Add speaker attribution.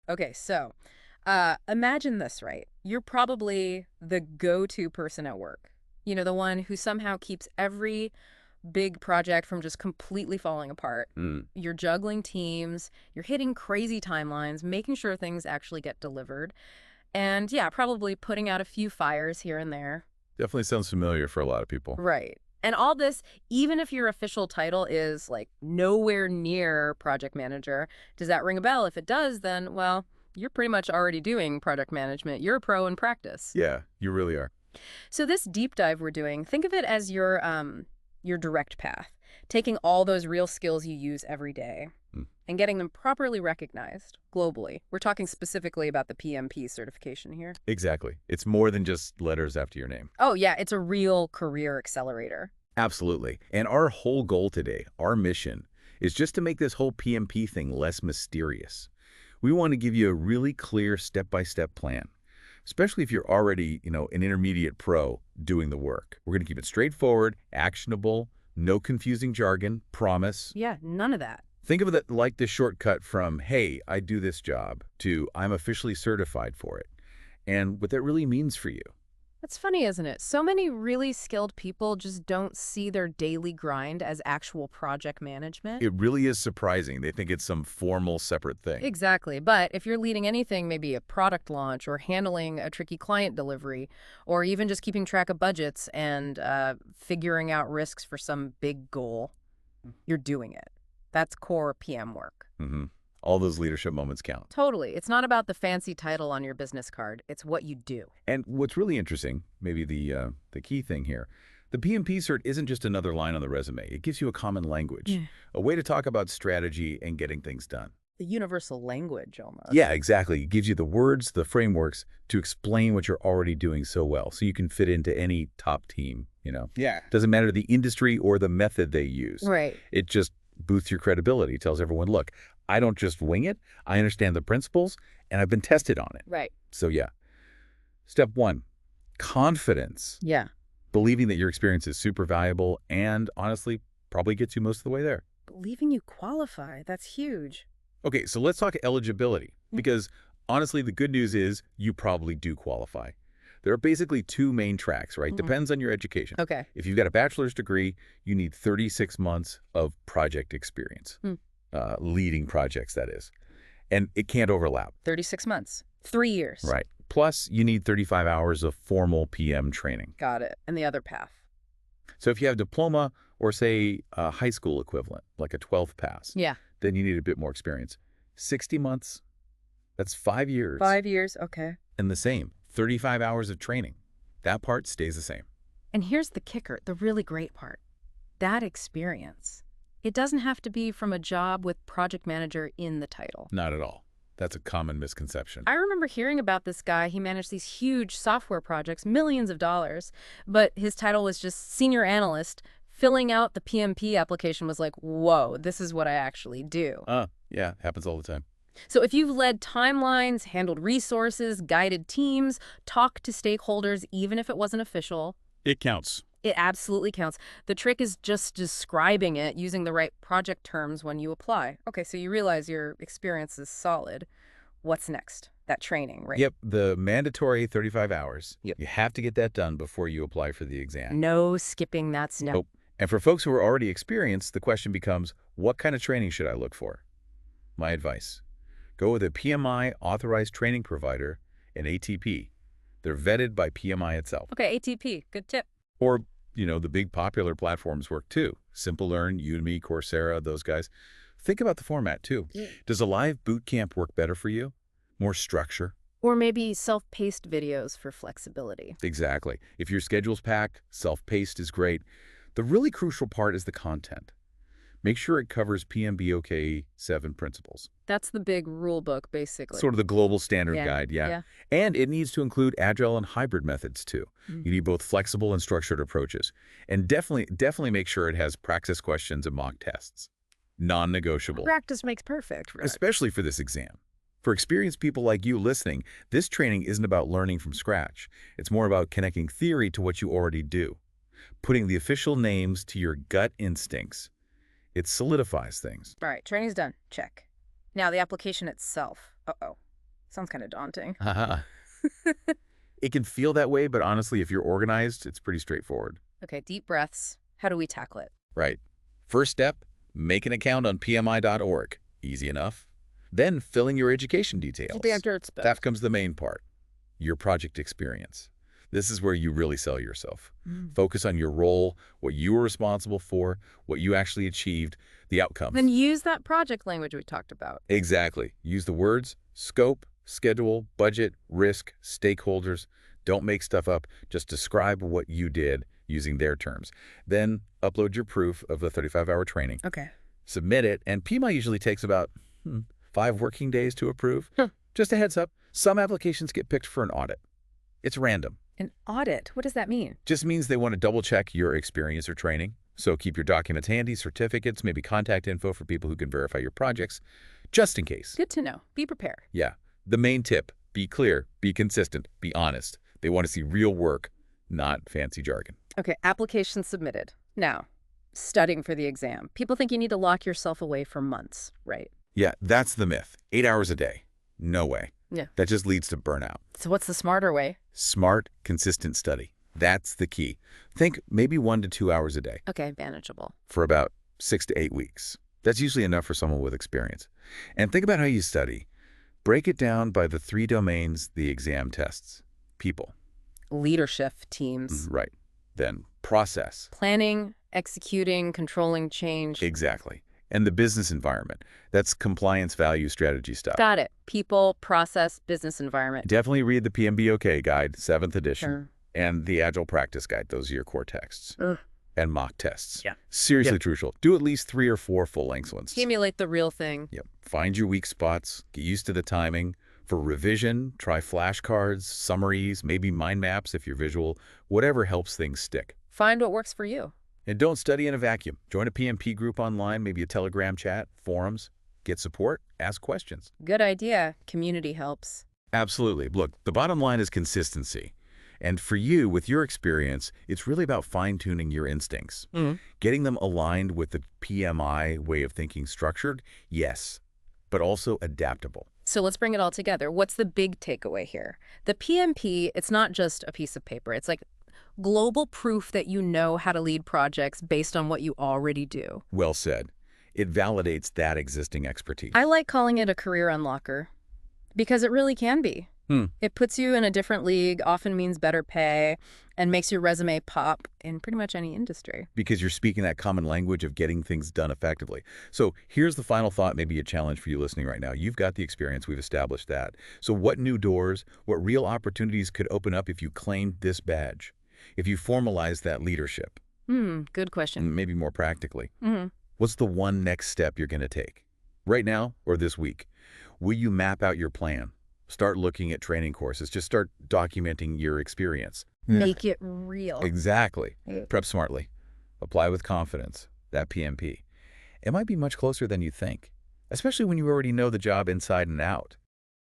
Speaker 1: Okay, so imagine this, right? You're probably the go-to person at work. You know, the one who somehow keeps every big project from just completely falling apart.
Speaker 2: Mm,
Speaker 1: You're juggling teams, you're hitting crazy timelines, making sure things actually get delivered. And yeah, probably putting out a few fires here and there.
Speaker 2: definitely sounds familiar for a lot of people.
Speaker 1: Right. And all this, even if your official title is like nowhere near project manager, does that ring a bell? If it does, then, well, you're pretty much already doing project management. You're a pro in practice.
Speaker 2: Yeah, you really are.
Speaker 1: So this deep dive we're doing, think of it as your direct path, taking all those real skills you use every day
Speaker 2: Mm,
Speaker 1: and getting them properly recognized globally. We're talking specifically about the PMP certification here.
Speaker 2: exactly. It's more than just letters after your name.
Speaker 1: Oh, yeah, it's a real career accelerator.
Speaker 2: Absolutely. And our whole goal today, our mission, is just to make this whole PMP thing less mysterious. We want to give you a really clear step-by-step plan, especially if you're already, an intermediate pro doing the work. We're going to keep it straightforward, actionable, no confusing jargon, promise.
Speaker 1: Yeah, none of that.
Speaker 2: Think of it like the shortcut from, hey, I do this job, to I'm officially certified for it, and what that really means for you.
Speaker 1: That's funny, isn't it? So many really skilled people just don't see their daily grind as actual project management.
Speaker 2: It really is surprising. They think it's some formal, separate thing.
Speaker 1: Exactly. But if you're leading anything, maybe a product launch or handling a tricky client delivery, or even just keeping track of budgets and figuring out risks for some big goal, you're doing it. That's core PM work.
Speaker 2: hmm All those leadership moments count.
Speaker 1: Totally. It's not about the fancy title on your business card. It's what you do.
Speaker 2: And what's really interesting, maybe the key thing here, the PMP cert isn't just another line on the resume. It gives you a common language,
Speaker 1: Yeah.
Speaker 2: a way to talk about strategy and getting things done.
Speaker 1: The universal language almost.
Speaker 2: Yeah, exactly. It gives you the words, the frameworks to explain what you're already doing so well, so you can fit into any top team.
Speaker 1: Yeah.
Speaker 2: Doesn't matter the industry or the method they use.
Speaker 1: Right.
Speaker 2: It just boosts your credibility, tells everyone, look, I don't just wing it. I understand the principles, and I've been tested on it.
Speaker 1: Right.
Speaker 2: So yeah. Step one, confidence.
Speaker 1: Yeah.
Speaker 2: Believing that your experience is super valuable and, honestly, probably gets you most of the way there.
Speaker 1: Believing you qualify. That's huge.
Speaker 2: Okay, so let's talk eligibility, because honestly, the good news is you probably do qualify. There are basically two main tracks, right? Depends on your education.
Speaker 1: Okay.
Speaker 2: If you've got a bachelor's degree, you need 36 months of project experience, leading projects, that is. And it can't overlap.
Speaker 1: 36 months. 3 years.
Speaker 2: Right. Plus, you need 35 hours of formal PM training.
Speaker 1: Got it. And the other path.
Speaker 2: So if you have a diploma or, say, a high school equivalent, like a 12th pass,
Speaker 1: Yeah.
Speaker 2: then you need a bit more experience. 60 months, that's 5 years.
Speaker 1: 5 years. Okay.
Speaker 2: And the same, 35 hours of training. That part stays the same.
Speaker 1: And here's the kicker, the really great part. That experience. It doesn't have to be from a job with project manager in the title.
Speaker 2: Not at all. That's a common misconception.
Speaker 1: I remember hearing about this guy. He managed these huge software projects, millions of dollars, but his title was just senior analyst. Filling out the PMP application was like, whoa, this is what I actually do.
Speaker 2: Yeah, happens all the time.
Speaker 1: So if you've led timelines, handled resources, guided teams, talked to stakeholders, even if it wasn't official,
Speaker 2: It counts.
Speaker 1: it absolutely counts. The trick is just describing it using the right project terms when you apply. Okay, so you realize your experience is solid. What's next? That training, right?
Speaker 2: Yep, the mandatory 35 hours.
Speaker 1: Yep.
Speaker 2: You have to get that done before you apply for the exam.
Speaker 1: No skipping that step.
Speaker 2: Nope. And for folks who are already experienced, the question becomes, what kind of training should I look for? My advice, go with a PMI authorized training provider, an ATP. They're vetted by PMI itself.
Speaker 1: Okay, ATP, good tip.
Speaker 2: Or, the big popular platforms work too. SimpleLearn, Udemy, Coursera, those guys. Think about the format too. Does a live boot camp work better for you? More structure?
Speaker 1: Or maybe self-paced videos for flexibility.
Speaker 2: Exactly. If your schedule's packed, self-paced is great. The really crucial part is the content. Make sure it covers PMBOK 7 principles.
Speaker 1: That's the big rule book, basically.
Speaker 2: Sort of the global standard
Speaker 1: Yeah,
Speaker 2: guide, yeah.
Speaker 1: yeah.
Speaker 2: And it needs to include agile and hybrid methods too. You need both flexible and structured approaches. And definitely make sure it has practice questions and mock tests. Non-negotiable.
Speaker 1: Practice makes perfect, right?
Speaker 2: Especially for this exam. For experienced people like you listening, this training isn't about learning from scratch. It's more about connecting theory to what you already do. Putting the official names to your gut instincts. It solidifies things.
Speaker 1: All right, training's done. Check. Now, the application itself. Uh-oh. Sounds kind of daunting.
Speaker 2: Haha. It can feel that way, but honestly, if you're organized, it's pretty straightforward.
Speaker 1: Okay, deep breaths. How do we tackle it?
Speaker 2: Right. First step, make an account on PMI.org. Easy enough. Then filling your education details. That comes the main part, your project experience. This is where you really sell yourself. Focus on your role, what you were responsible for, what you actually achieved, the outcomes.
Speaker 1: Then use that project language we talked about.
Speaker 2: Exactly. Use the words scope, schedule, budget, risk, stakeholders. Don't make stuff up. Just describe what you did using their terms. Then upload your proof of the 35-hour training.
Speaker 1: Okay.
Speaker 2: Submit it, and PMI usually takes about 5 working days to approve. Just a heads up, some applications get picked for an audit. It's random.
Speaker 1: An audit? What does that mean?
Speaker 2: Just means they want to double-check your experience or training. So keep your documents handy, certificates, maybe contact info for people who can verify your projects, just in case.
Speaker 1: Good to know. Be prepared.
Speaker 2: Yeah. The main tip, be clear, be consistent, be honest. They want to see real work, not fancy jargon.
Speaker 1: Okay, application submitted. Now, studying for the exam. People think you need to lock yourself away for months, right?
Speaker 2: Yeah, that's the myth. 8 hours a day. No way.
Speaker 1: Yeah.
Speaker 2: That just leads to burnout.
Speaker 1: So what's the smarter way?
Speaker 2: Smart, consistent study. That's the key. Think maybe 1 to 2 hours a day
Speaker 1: Okay, manageable.
Speaker 2: for about 6 to 8 weeks. That's usually enough for someone with experience. And think about how you study. Break it down by the 3 domains the exam tests. People.
Speaker 1: Leadership teams.
Speaker 2: Right. Then process.
Speaker 1: Planning, executing, controlling change.
Speaker 2: Exactly. And the business environment. That's compliance value strategy stuff.
Speaker 1: Got it. People, process, business environment.
Speaker 2: Definitely read the PMBOK guide, 7th edition,
Speaker 1: Sure.
Speaker 2: and the Agile Practice Guide. Those are your core texts. And mock tests.
Speaker 1: Yeah.
Speaker 2: Seriously crucial. Do at least 3 or 4 full-length ones.
Speaker 1: Accumulate the real thing.
Speaker 2: Yep. Find your weak spots. Get used to the timing. For revision, try flashcards, summaries, maybe mind maps if you're visual. Whatever helps things stick.
Speaker 1: Find what works for you.
Speaker 2: And don't study in a vacuum. Join a PMP group online, maybe a Telegram chat, forums. Get support, ask questions.
Speaker 1: Good idea. Community helps.
Speaker 2: Absolutely. Look, the bottom line is consistency. And for you, with your experience, it's really about fine-tuning your instincts. Getting them aligned with the PMI way of thinking structured, yes, but also adaptable.
Speaker 1: So let's bring it all together. What's the big takeaway here? The PMP, it's not just a piece of paper. It's like global proof that you know how to lead projects based on what you already do.
Speaker 2: Well said. It validates that existing expertise.
Speaker 1: I like calling it a career unlocker because it really can be. It puts you in a different league, often means better pay, and makes your resume pop in pretty much any industry.
Speaker 2: Because you're speaking that common language of getting things done effectively. So here's the final thought, maybe a challenge for you listening right now. You've got the experience. We've established that. So what new doors, what real opportunities could open up if you claimed this badge? If you formalize that leadership?
Speaker 1: Good question.
Speaker 2: Maybe more practically. What's the one next step you're going to take? Right now or this week? Will you map out your plan? Start looking at training courses. Just start documenting your experience.
Speaker 1: Make it real.
Speaker 2: Exactly. Prep smartly. Apply with confidence. That PMP. It might be much closer than you think, especially when you already know the job inside and out.